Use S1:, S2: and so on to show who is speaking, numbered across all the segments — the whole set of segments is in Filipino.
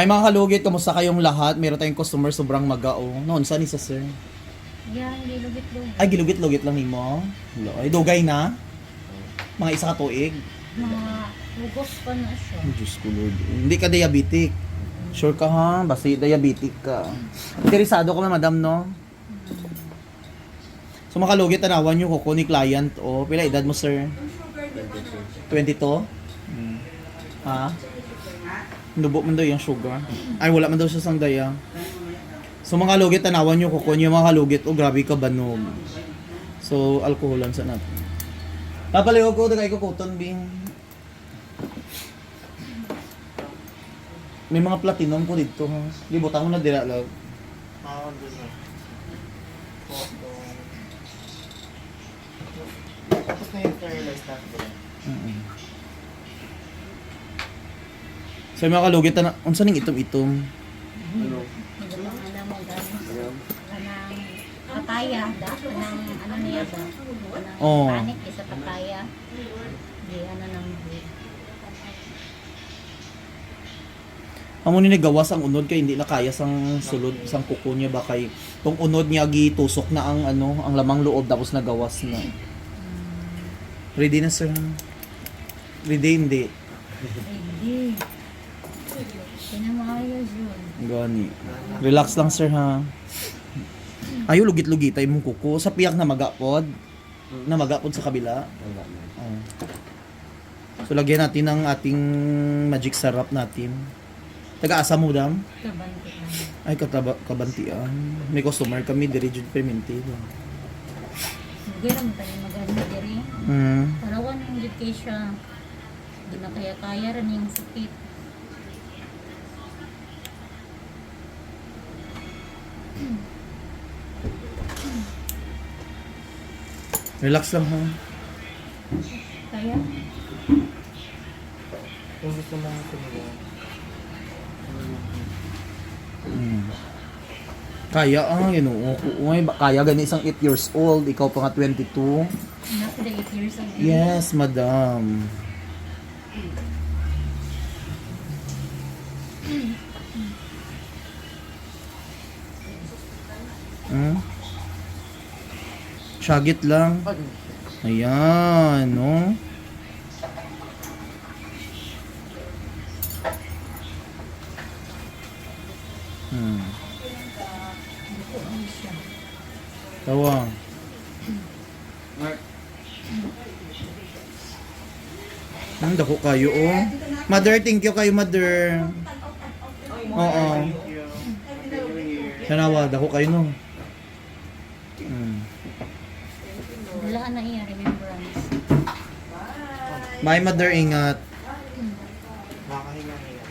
S1: Ay mga kalugit, kamusta kayong lahat? Meron tayong customer sobrang magao. Noon, saan isa sir?
S2: Yan, gilugit-lugit.
S1: Ay, gilugit-lugit lang nimo. Hello. Ay, dugay na. Mga isa ka tuig.
S2: Mga hugos pa na siya.
S1: Ay, Diyos ko Lord. Hindi ka diabetic. Sure ka ha? Basta diabetic ka. Interesado ka na madam, no? So mga kalugit, tanawan nyo ko ni client. O, pila edad mo sir? 22? Hmm. Ha? Nubo man daw yung sugar. Ay, wala man daw siya sang daya. So mga kalugit, tanawan nyo ko yung mga kalugit. O, grabe ka banog. So, alkoholan sa natin. Papaliwag ko, dagay ko cotton bing. May mga platinum ko dito ha. Di butang mo na dila lang.
S3: Doon na. Photo. Tapos na yung sterilize natin.
S1: So yung mga kalugit, unsa ning itom-itom?
S3: Ano?
S2: Hindi lang alam mo gano'n. Anang papaya, anang ano niya ba? Anang
S1: Oo.
S2: panik, isa papaya. Hindi, ano nang
S1: Amo ni gawas ang unod kay hindi na kaya sang sulod sang kuko niya ba kay tong unod niya gitusok na ang ano, ang lamang loob tapos nagawas na. Ready na sir? Ready hindi.
S2: hindi. Pinamaayos yun.
S1: Gani. Relax lang sir ha. Ayo lugit-lugitay mong kuko sa piyak na magapod. Na magapod sa kabila. Oh. So lagyan natin ang ating magic syrup natin. Taga-asa mo dam?
S2: Kabanti lang.
S1: Ay kabantian. May customer kami diri jud permente.
S2: Hindi naman tayo mag-ano diri. Parawan yung gid kay siya. Hindi na kaya-kaya rin yung sakit.
S1: Relax lang ha.
S2: Kaya,
S3: Kung gusto mo tumulong.
S1: Kaya ginoo ko. Uy, kaya gani isang 8 years old, ikaw pa nga 22.
S2: nasa the 8 years old.
S1: Yes, madam. Syagit lang. Ayan, no? Tawa. Dako kayo, oh. Mother, thank you kayo, mother. Oo. Sanawa, dako kayo, no?
S2: Wala na iya, remembrance.
S1: Bye, mother, ingat.
S3: Makahinga-hinga.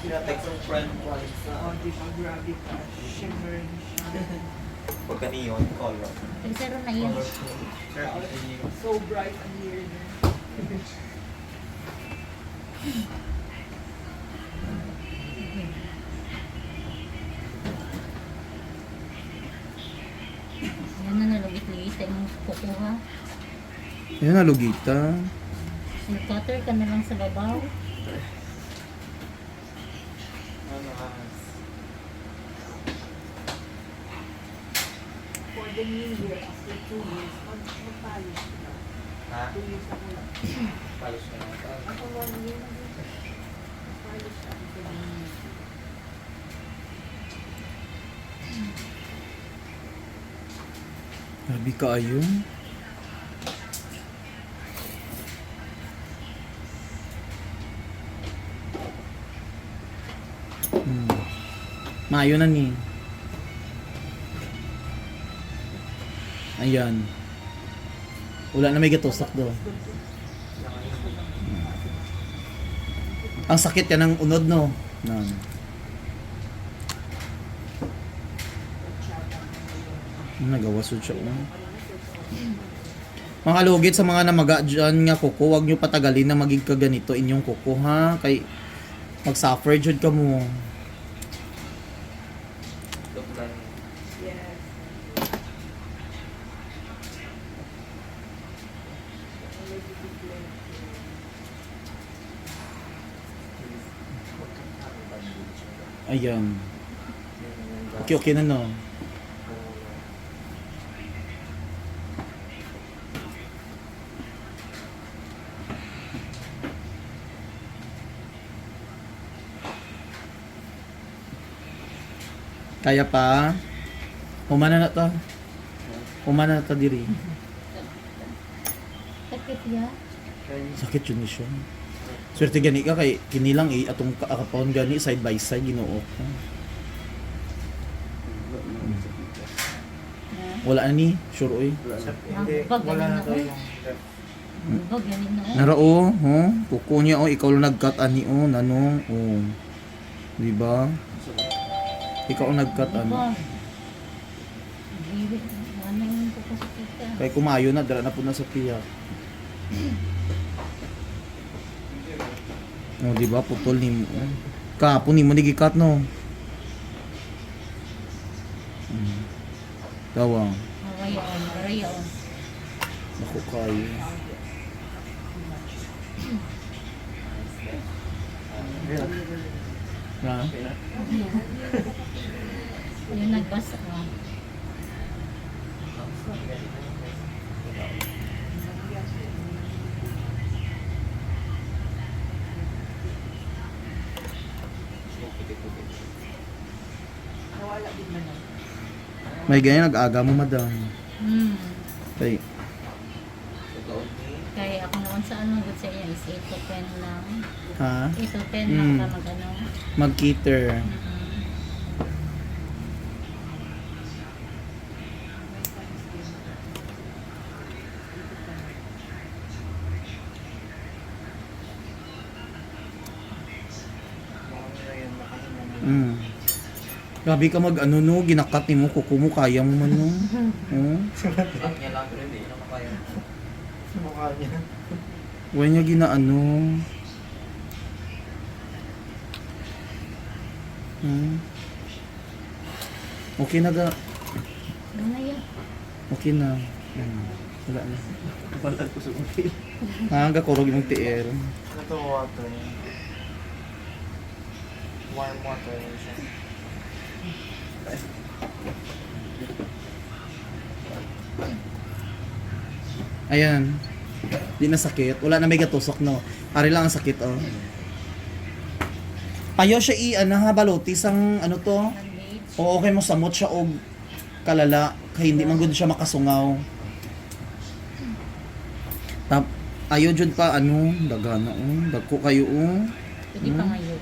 S3: Pinatext ang friend ko. Oh, di pa grabe ka. Shimmering siya. Huwag ka neon color.
S2: Pero na yun.
S3: So bright and weird.
S2: Yan na nalugit-ligit tayo mong kukuha.
S1: Ayan, nalugita.
S2: Cutter ka na lang sa babaw.
S3: Ano
S4: For the new year, after 2 years, mag-polish na.
S3: ha?
S4: 2 years ako lang.
S3: Palos na naman.
S4: Ako 1 year na din. Mag-polish ako for the new year.
S1: Grabe ka ayun. Maayo na ni. Ayan. Wala na may gatosak do. Ang sakit yan ng unod, no? Nan. Nagawasod siya. Mga lugit sa mga namaga dyan nga kuko, huwag nyo patagalin na maging kaganito inyong kuko ha. Kay mag-suffer jud ka mo.
S4: Yes.
S1: Ayan. Okay na no. Kaya pa. Humana na to. Humana na to diri.
S2: Sakit ya.
S1: Sakit yun ni siya. Swerte gani ka kay kinilang atong kakapon gani side by side Ginoo. Wala na ni, sure oy.
S3: Hindi,
S2: Pag
S3: wala na
S2: ganun
S3: to
S2: ako.
S3: yung
S2: Bag ganit na.
S1: Narao, ho? Kuko niya oh, ikaw lang nag-cut ani oh, nanong oh. Di ba? Ikaw ang nag-cut
S2: Diba?
S1: ano.
S2: Bibi. Ano yung pupasakit ka?
S1: Kay kumayo na dala na po na sa piyak. Oh, di ba? Putol ni mo. Kapon ni mo nigi-cut no. Tawang.
S2: Marayaon, marayaon.
S1: Ako kayo. Ha?
S2: Yung nagbasa ka.
S4: Nawala din man lang.
S1: May ganyan nag-aga mo madam. Kay
S2: Kaya ako naman sa ano, good sa iya is 8 to 10 lang.
S1: ha?
S2: 8 to 10 lang
S1: Mm.
S2: ka mag-ano.
S1: Mag-cater. Mm. Grabe ka mag ano no, ginakat ni mo, kuko mo, kaya mo man no. Oh.
S3: Ang niya lang pero hindi na makaya. Sa mukha niya.
S1: Huwag niya ginaano. Okay na ga.
S2: Ano na yun?
S1: Okay na. Wala na.
S3: Wala ko sa mukha.
S1: Hangga kurog yung tiil.
S3: Ito water. Warm water siya.
S1: Ayan. Di na sakit. Wala na may gatusok no. Pare lang ang sakit oh. Ayaw siya i-ano ha, balotis ang ano to.
S2: Bandage.
S1: Oo, okay mo samot siya og kalala. Kaya hindi man gud siya makasungaw. Ayaw jud pa ano, dagana dagko kayo
S2: Pwede pa ngayon.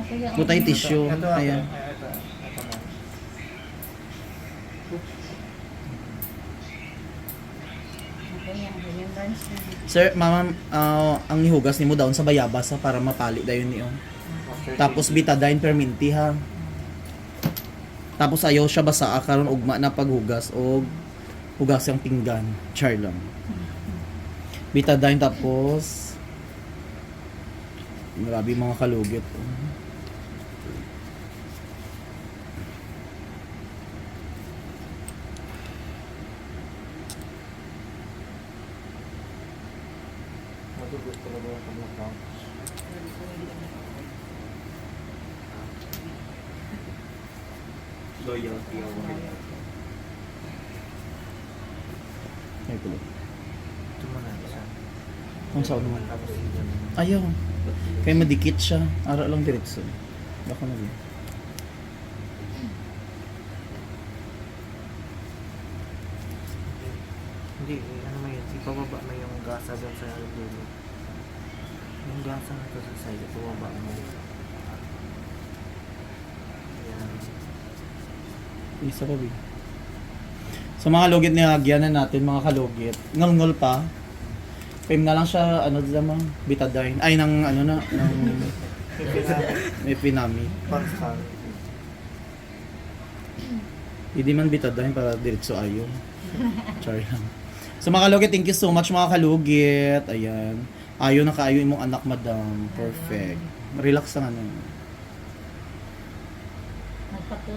S2: Kuya,
S1: Putay tissue.
S3: Ito,
S1: Ayan.
S3: ito mo.
S2: Okay, ang remembrance na.
S1: Sir, mama, ang ihugas nimo daw sa bayabas ha, para mapali dayon niyo. Tapos betadine perminti ha. Tapos ayaw siya basa karon ugma na paghugas og hugas yung pinggan. Char lang. Betadine tapos grabe mga kalugit.
S3: Madugot talaga yung pag-lockdown. Loyalty ako.
S1: Ay tulo.
S3: Ito mo na isa.
S1: Kung saan naman.
S3: Tapos yun.
S1: Ayaw. Kaya madikit siya. Ara lang diretso. Baka na din.
S3: Hindi, ano mo yun? Ipababa mo yung gasa doon sa dulo. Yung gasa na ito sa side, ipababa mo. Ayan.
S1: Isa pa, Big. Sa mga lugit ni Hagyan na natin, mga kalugit. Ngol-ngol pa. Fame na lang siya, ano dila mo, betadine. Ay, ng ano na, ng may pinami.
S3: Constant.
S1: Hindi man betadine para diretso ayo. Char lang. So mga kalugit, thank you so much mga kalugit. Ayan. Ayo na kaayo imong anak, madam. Perfect. Relax lang ano.
S2: Nagpatuto.